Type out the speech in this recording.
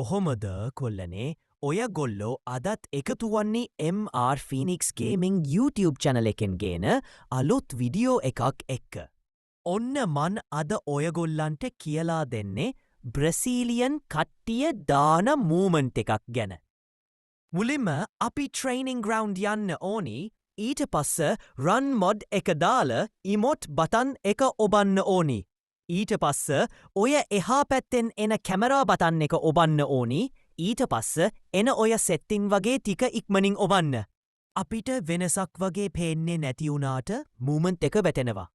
කොහොමද කොල්ලනේ ඔය ගොල්ලෝ අදත් එකතුවන්නේ MR Phoenix Gaming YouTube channel එකෙන් ගේන අලුත් විඩියෝ එකක් එක්ක. ඔන්න මන් අද ඔයගොල්ලන්ට කියලා දෙන්නේ බ්‍රසීලියන් කට්ටිය දාන මූමන්ට් එකක් ගැන. මුලින්ම අපි ට්‍රේනිංග් ග්‍රවුන්ඩ් යන්න ඕනි ඊට පස්ස රන් මොඩ් එක දාලා ඉමොට් බටන් එක ඔබන්න ඕනි. ඊට පස්ස ඔය එහා පැත්තෙන් එන කැමරා බටන් එක ඔබන්න ඕනි. ඊට පස්ස එන ඔය සෙට්ටින් වගේ ටික ඉක්මනින් ඔබන්න. අපිට වෙනසක් වගේ පේන්නේ නැති වුණාට මූමන්ට් එක වැටෙනවා.